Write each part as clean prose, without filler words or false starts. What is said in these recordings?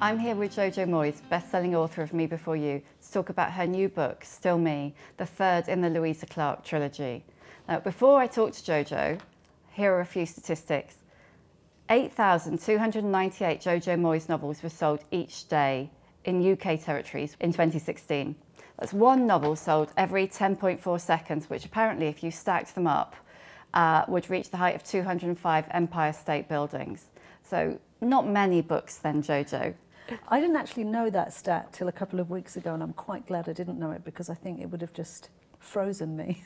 I'm here with Jojo Moyes, best-selling author of Me Before You, to talk about her new book, Still Me, the third in the Louisa Clark trilogy. Now, before I talk to Jojo, here are a few statistics. 8,298 Jojo Moyes novels were sold each day in UK territories in 2016. That's one novel sold every 10.4 seconds, which apparently, if you stacked them up, would reach the height of 205 Empire State Buildings. So not many books then, Jojo. I didn't actually know that stat till a couple of weeks ago, and I'm quite glad I didn't know it because I think it would have just frozen me.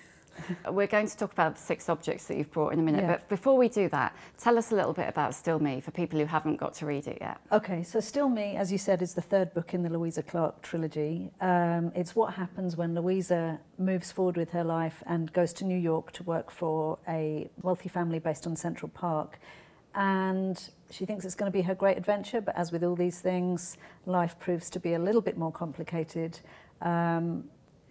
We're going to talk about the 6 objects that you've brought in a minute, Yeah. but before we do that, tell us a little bit about Still Me for people who haven't got to read it yet. Okay, so Still Me, as you said, is the third book in the Louisa Clark trilogy. It's what happens when Louisa moves forward with her life and goes to New York to work for a wealthy family based on Central Park. And she thinks it's going to be her great adventure, but as with all these things, life proves to be a little bit more complicated.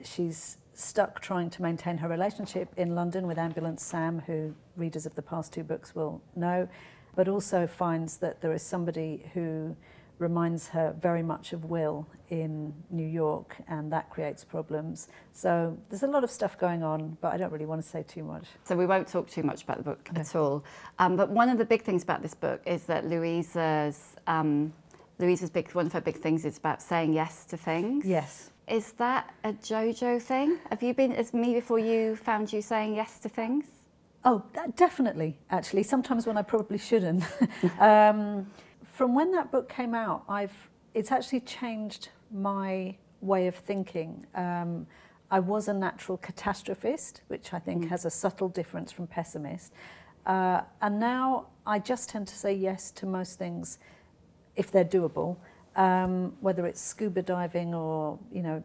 She's stuck trying to maintain her relationship in London with Ambulance Sam, who readers of the past 2 books will know, but also finds that there is somebody who reminds her very much of Will in New York, and that creates problems. So there's a lot of stuff going on, but I don't really want to say too much. So we won't talk too much about the book at all. But one of the big things about this book is that Louisa's one of her big things is about saying yes to things. Yes. Is that a Jojo thing? Has Me Before You found you saying yes to things? Oh, definitely, actually. Sometimes when I probably shouldn't. From when that book came out, it's actually changed my way of thinking. I was a natural catastrophist, which I think has a subtle difference from pessimist. And now I just tend to say yes to most things if they're doable. Whether it's scuba diving or,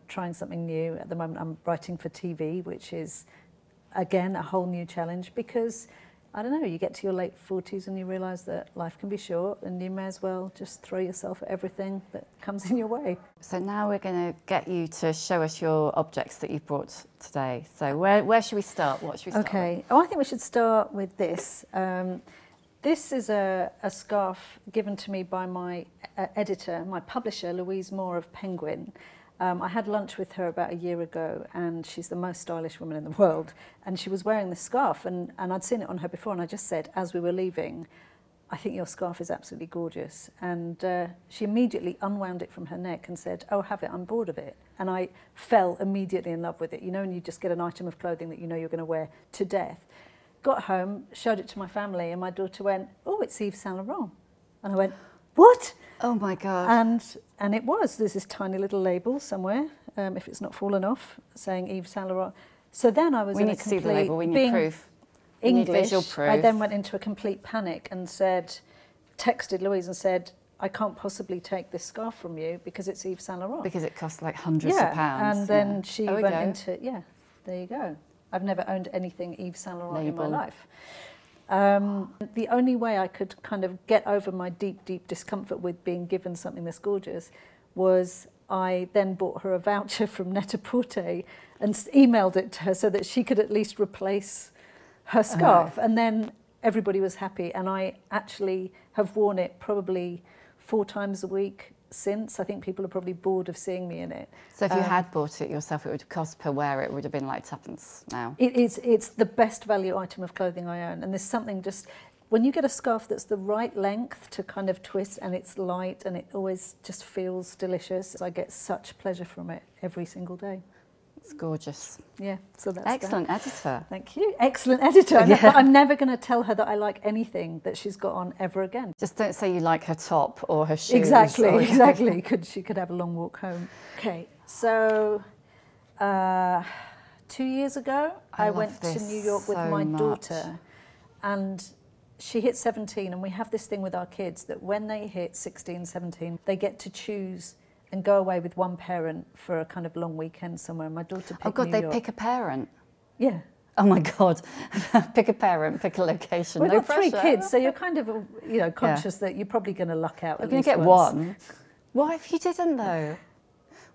trying something new. At the moment I'm writing for TV, which is, again, a whole new challenge because, I don't know, you get to your late 40s and you realise that life can be short and you may as well just throw yourself at everything that comes in your way. So now we're going to get you to show us your objects that you've brought today. So where should we start? What should we start with? Okay, I think we should start with this. This is a scarf given to me by my editor, my publisher, Louise Moore of Penguin. I had lunch with her about a year ago, and she's the most stylish woman in the world. And she was wearing this scarf, and I'd seen it on her before, and I just said, as we were leaving, I think your scarf is absolutely gorgeous. And she immediately unwound it from her neck and said, oh, have it, I'm bored of it. And I fell immediately in love with it. And you just get an item of clothing that you're going to wear to death. Got home, showed it to my family, and my daughter went, oh, it's Yves Saint Laurent. And I went, what? Oh my God. And it was. There's this tiny little label somewhere, if it's not fallen off, saying Yves Saint Laurent. So then I was we in need a to see the complete, label, we need being proof. English, we need visual proof. I then went into a complete panic and texted Louise and said, I can't possibly take this scarf from you because it's Yves Saint Laurent. Because it costs like hundreds of pounds. And then she went into, there you go. I've never owned anything Yves Saint Laurent in my life. The only way I could kind of get over my deep, deep discomfort with being given something this gorgeous was I then bought her a voucher from Net-a-Porter and emailed it to her so that she could at least replace her scarf. And then everybody was happy. And I actually have worn it probably 4 times a week since. I think people are probably bored of seeing me in it. So if you had bought it yourself, it would cost per wear, it would have been like 2pence now. It's the best value item of clothing I own. And there's something just, when you get a scarf that's the right length to kind of twist and it's light and it always just feels delicious, I get such pleasure from it every single day. It's gorgeous. Yeah, so that's excellent editor. Thank you. Excellent editor. Yeah. But I'm never going to tell her that I like anything that she's got on ever again. Just don't say you like her top or her shoes. Exactly, exactly. She could have a long walk home. Okay, so 2 years ago, I went to New York with my daughter, and she hit 17, and we have this thing with our kids that when they hit 16, 17, they get to choose and go away with one parent for a kind of long weekend somewhere. My daughter picked Oh God, New York. They pick a parent? Yeah. Oh my God, pick a parent, pick a location, We've no got 3 pressure. kids, so you're kind of, conscious that you're probably going to luck out You're at least going to get once. one. What if you didn't though?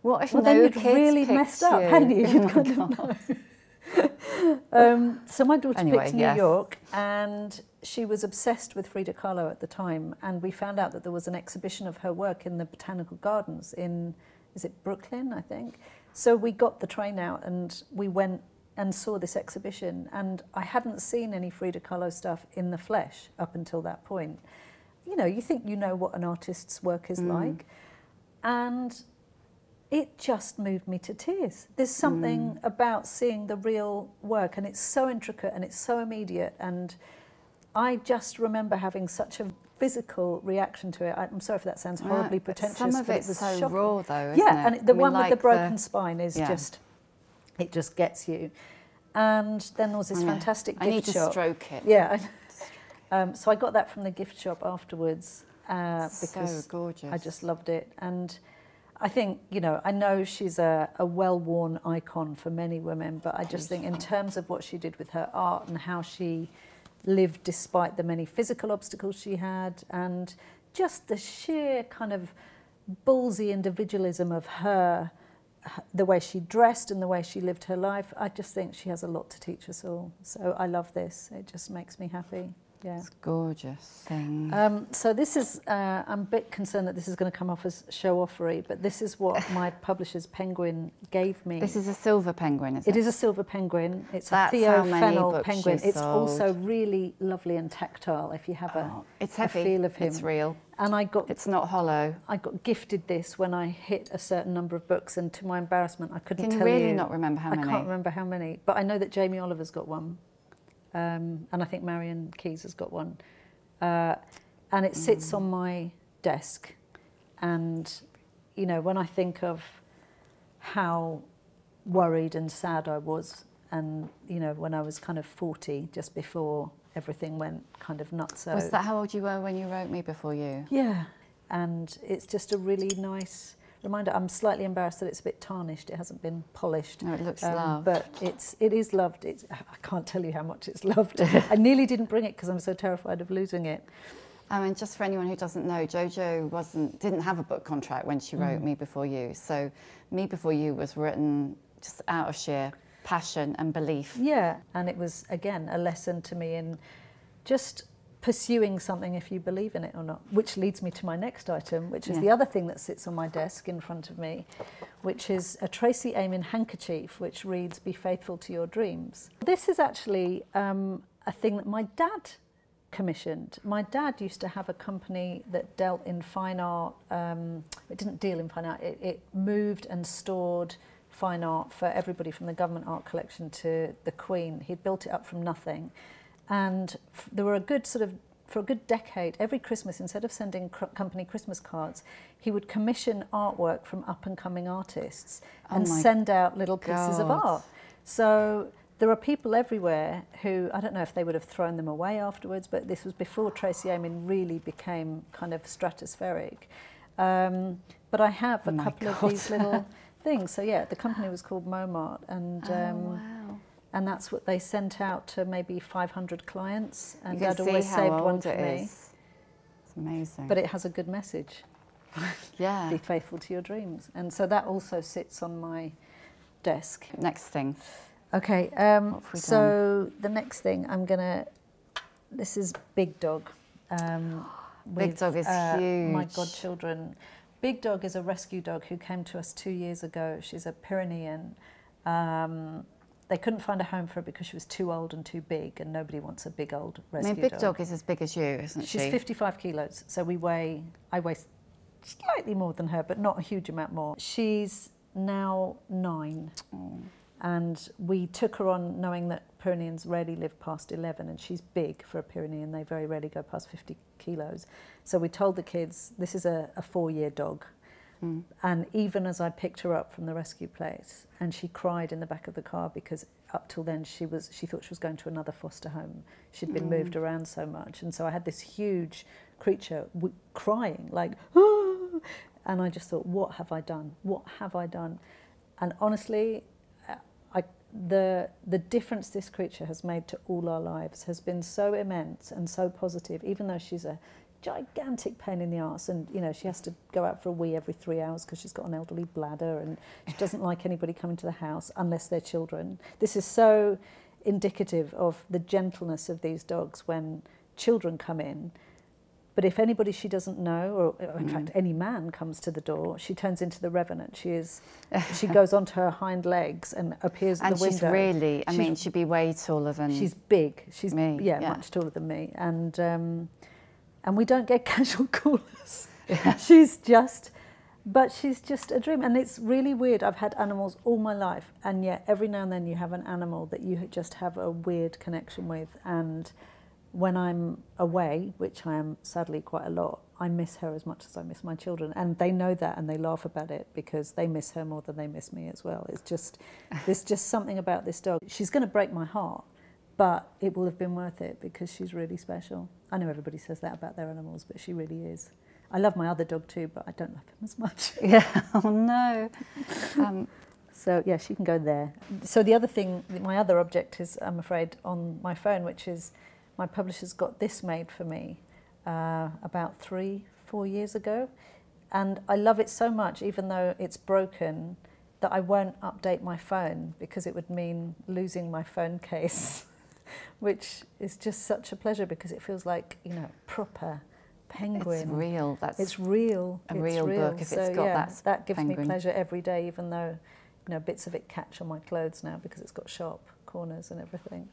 What if Well, no then you'd kids really picked messed up, you? hadn't you? Oh You'd my kind of God. know. So my daughter picked New yes. York, and she was obsessed with Frida Kahlo at the time, and we found out that there was an exhibition of her work in the Botanical Gardens in, is it Brooklyn, I think? So we got the train out and we went and saw this exhibition, and I hadn't seen any Frida Kahlo stuff in the flesh up until that point. You know, you think you know what an artist's work is like, and it just moved me to tears. There's something about seeing the real work, and it's so intricate and it's so immediate, and I just remember having such a physical reaction to it. I'm sorry if that sounds horribly pretentious, some of but it's it was so shocking. raw though, isn't yeah, it? and the one with the broken spine is just, it just gets you. And then there was this fantastic gift shop. I need to stroke it. Yeah. So I got that from the gift shop afterwards because so gorgeous. I just loved it. And I think, you know, I know she's a well-worn icon for many women, but I just think in terms of what she did with her art and how she lived despite the many physical obstacles she had, and just the sheer kind of ballsy individualism of her, the way she dressed and the way she lived her life, I just think she has a lot to teach us all. So I love this. It just makes me happy. Yeah. It's a gorgeous thing. So this is, I'm a bit concerned that this is going to come off as show-offery, but this is what my publisher's Penguin gave me. This is a silver penguin, isn't it? It is a silver penguin. It's That's a Theo how many Fennel books penguin. she It's sold. also really lovely and tactile if you have it's a heavy. feel of him. It's real. And it's not hollow. I got gifted this when I hit a certain number of books, and to my embarrassment, I couldn't Can tell you. you really not remember how many? I can't remember how many, but I know that Jamie Oliver's got one, and I think Marion Keyes has got one. And it sits on my desk, and you know, when I think of how worried and sad I was, and you know, when I was kind of 40, just before everything went kind of nuts. Was that how old you were when you wrote Me Before You? Yeah, and it's just a really nice reminder. I'm slightly embarrassed that it's a bit tarnished. It hasn't been polished. No, it looks loved. But it is loved. I can't tell you how much it's loved. I nearly didn't bring it because I'm so terrified of losing it. And just for anyone who doesn't know, Jojo didn't have a book contract when she wrote Me Before You. So Me Before You was written just out of sheer passion and belief. Yeah, and it was, again, a lesson to me in just pursuing something if you believe in it or not, which leads me to my next item, which is the other thing that sits on my desk in front of me, which is a Tracy Emin handkerchief, which reads, "Be faithful to your dreams." This is actually a thing that my dad commissioned. My dad used to have a company that dealt in fine art. It didn't deal in fine art. It moved and stored fine art for everybody from the government art collection to the Queen. He'd built it up from nothing. And there were for a good decade, every Christmas, instead of sending company Christmas cards, he would commission artwork from up-and-coming artists and send out little pieces of art. So there are people everywhere who, I don't know if they would have thrown them away afterwards, but this was before Tracy Emin really became kind of stratospheric. But I have a couple of these little things. So yeah, the company was called Momart, and wow. and that's what they sent out to maybe 500 clients, and You can Dad always see how saved one old for it me. is. It's amazing. But it has a good message. Yeah. Be faithful to your dreams. And so that also sits on my desk. Next thing. Okay, What have we so the next thing this is Big Dog. Big Dog is huge. My godchildren. Big Dog is a rescue dog who came to us 2 years ago. She's a Pyrenean. They couldn't find a home for her because she was too old and too big, and nobody wants a big old rescue dog. Big Dog is as big as you, isn't she? She's 55 kilos, so I weigh slightly more than her, but not a huge amount more. She's now 9. And we took her on knowing that Pyreneans rarely live past 11, and she's big for a Pyrenean. They very rarely go past 50 kilos. So we told the kids, this is a 4-year dog. And even as I picked her up from the rescue place, and she cried in the back of the car because up till then she thought she was going to another foster home. She'd been moved around so much. And so I had this huge creature crying like, ah! And I just thought, what have I done? What have I done? And honestly, the difference this creature has made to all our lives has been so immense and so positive, even though she's a gigantic pain in the arse, and you know, she has to go out for a wee every 3 hours because she's got an elderly bladder, and she doesn't like anybody coming to the house unless they're children. This is so indicative of the gentleness of these dogs when children come in. But if anybody she doesn't know, or in fact any man comes to the door, she turns into the Revenant. She goes onto her hind legs and appears at the window. And she's really, I mean, she'd be way taller than she's big. She's me. Yeah, much taller than me. And we don't get casual callers. She's just a dream. And it's really weird. I've had animals all my life, and yet every now and then you have an animal that you just have a weird connection with. And when I'm away, which I am sadly quite a lot, I miss her as much as I miss my children. And they know that, and they laugh about it because they miss her more than they miss me as well. There's just something about this dog. She's going to break my heart, but it will have been worth it because she's really special. I know everybody says that about their animals, but she really is. I love my other dog too, but I don't love him as much. Yeah, oh no. So yeah, she can go there. So the other thing, my other object is, I'm afraid, on my phone, which is my publisher's got this made for me about 3-4 years ago. And I love it so much, even though it's broken, that I won't update my phone because it would mean losing my phone case, which is just such a pleasure because it feels like, you know, proper penguin. It's real. It's real. A real book if it's got that gives penguin. me pleasure every day, even though, you know, bits of it catch on my clothes now because it's got sharp corners and everything.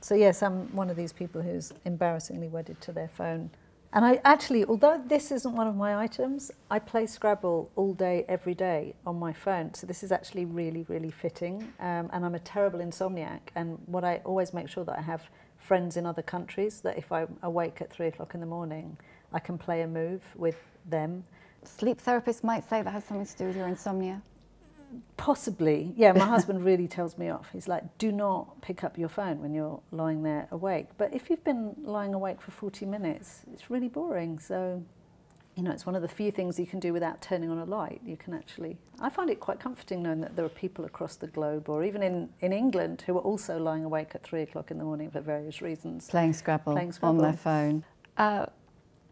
So yes, I'm one of these people who's embarrassingly wedded to their phone. And I actually, although this isn't one of my items, I play Scrabble all day, every day on my phone. So this is actually really, really fitting. And I'm a terrible insomniac. And what I always make sure that I have friends in other countries, that if I'm awake at 3 o'clock in the morning, I can play a move with them. Sleep therapists might say that has something to do with your insomnia. Possibly, yeah. My husband really tells me off. He's like, do not pick up your phone when you're lying there awake. But if you've been lying awake for 40 minutes, it's really boring. So, you know, it's one of the few things you can do without turning on a light. You can actually, I find it quite comforting knowing that there are people across the globe, or even in England, who are also lying awake at 3 o'clock in the morning for various reasons. Playing Scrabble on their phone.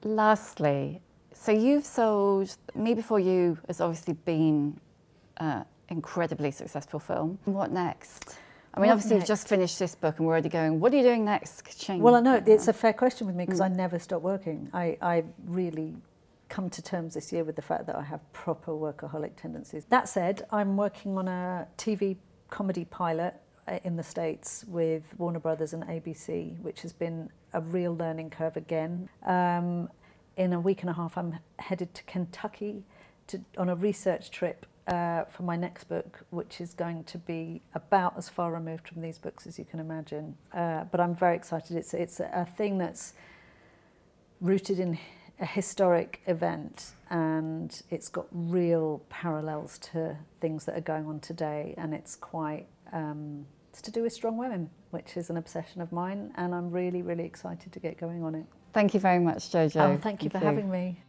Lastly, so you've sold Me Before You has obviously been incredibly successful film. What next? I mean, obviously, you've just finished this book and we're already going, what are you doing next? Change. Well, I know, it's a fair question with me because I never stop working. I really come to terms this year with the fact that I have proper workaholic tendencies. That said, I'm working on a TV comedy pilot in the States with Warner Brothers and ABC, which has been a real learning curve again. In a week and a half, I'm headed to Kentucky on a research trip for my next book, which is going to be about as far removed from these books as you can imagine. But I'm very excited. It's a thing that's rooted in a historic event, and it's got real parallels to things that are going on today, and it's quite, it's to do with strong women, which is an obsession of mine, and I'm really, really excited to get going on it. Thank you very much, Jojo. Oh, thank you for having me.